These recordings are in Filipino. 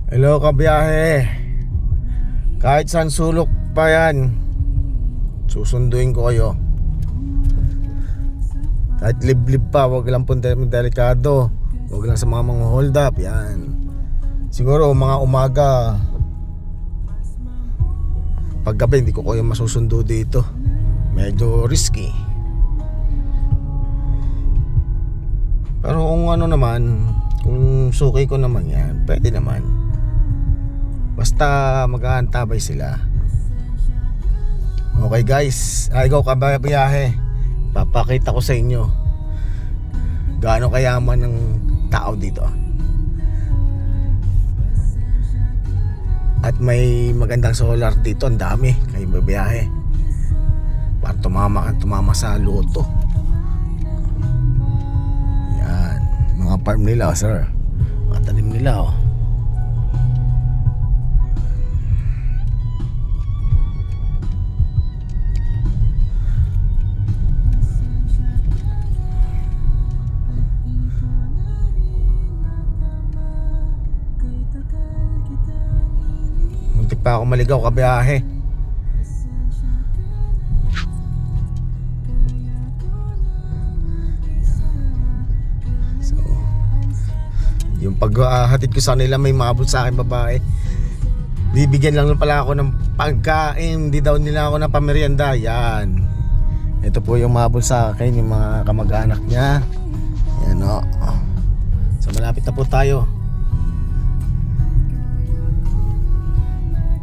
Hello kabiyahe. Kahit saan sulok pa yan, susunduin ko kayo. Kahit liblib pa, wag lang po delikado. Wag lang sa mga hold up. Yan. Siguro mga umaga, paggabi hindi ko kayo masusundo dito. Medyo risky. Pero kung ano naman, kung suki ko naman yan, pwede naman. Basta mag-aantabay sila. Okay guys, ikaw kabiyahe, papakita ko sa inyo gaano kayaman ng tao dito. At may magandang solar dito, ang dami. Kayo babiyahe para tumama sa loto. Yan, mga farm nila sir, mga tanim nila oh. Muntik pa ako maligaw kabiyahe. So, yung paghatid ko sa kanila, may maabot sa akin babae. Bibigyan lang pala ako ng pagkain, hindi daw nila ako ng pamerienda. Yan. Ito po yung maabot sa akin, yung mga kamag-anak niya. Yan o. So malapit na po tayo.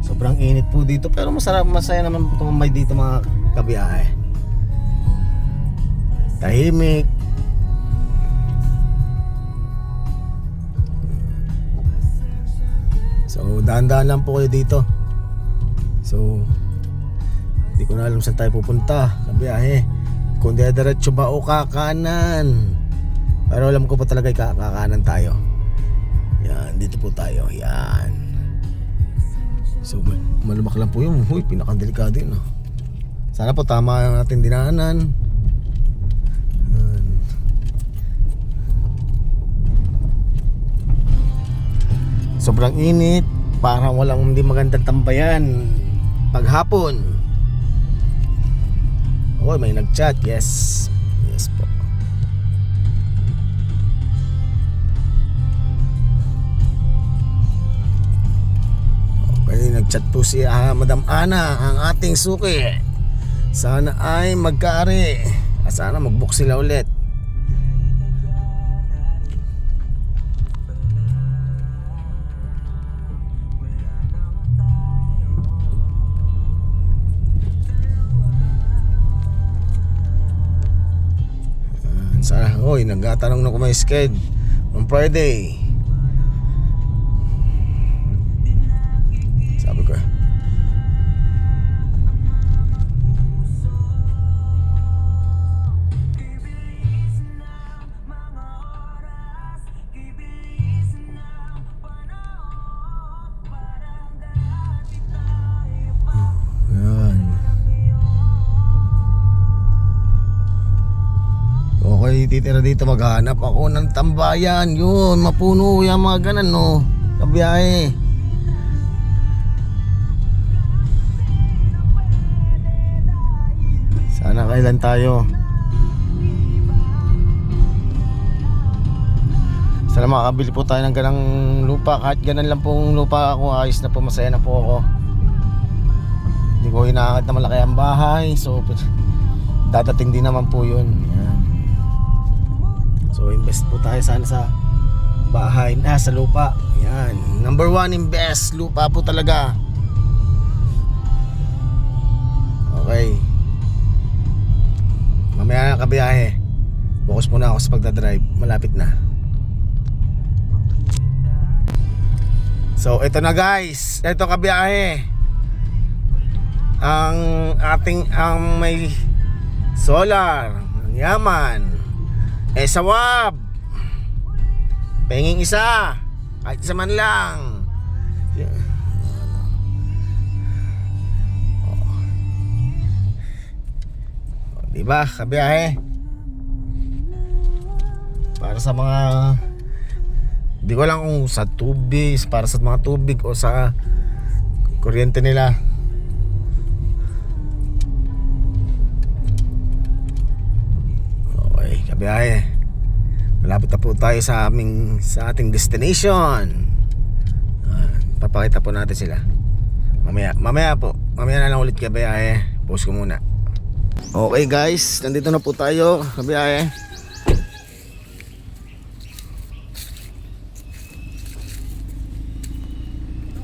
Sobrang init po dito, pero masaya naman tumambay dito mga kabiyahe. Tahimik. So dahan-dahan lang po kayo dito. So hindi ko na alam saan tayo pupunta kabiyahe, kung diretso ba o kakanan. Pero alam ko po talaga kakanan tayo. Yan, dito po tayo. Yan. So malumak lang po yun. Huy, pinakadelikado yun oh. Sana po tama ang ating dinaanan. Sobrang init, parang walang hindi magandang tambayan paghapon. Oh, may nag-chat. Yes. Yes po. Nag-chat po si Madam Ana, ang ating suki. Sana ay magkaari at sana mag-book sila ulit. Sana, oy, nagtatanong na ko may sked on Friday. Sabi ko yan. Okay, titira dito, maghanap ako ng tambayan. Yun, mapuno yung mga ganan no, kabiyahe. Sana kailan tayo. Sana makakabili po tayo ng ganang lupa. Kahit ganan lang pong lupa ako, ayos na po, masaya na po ako. Hindi ko hinaangad na malaki ang bahay. So dadating din naman po yun. Yan. So invest po tayo sana sa bahay, sa lupa. Yan, number 1 invest, lupa po talaga. Okay, mamaya na kabiyahe, focus muna ako sa pagdadrive, malapit na. So ito na guys, ito kabiyahe, ang ating may solar, yaman, sawab, penging isa, kahit isa man lang. Diba kabiyahe, para sa mga Di ko lang kung sa tubig, para sa mga tubig o sa kuryente nila. Okay, kabiyahe. Malapit na po tayo sa ating destination. Papakita po natin sila. Mamaya po. Mamaya na lang ulit kabiyahe. Post ko muna. Okay guys, nandito na po tayo kabiyahe.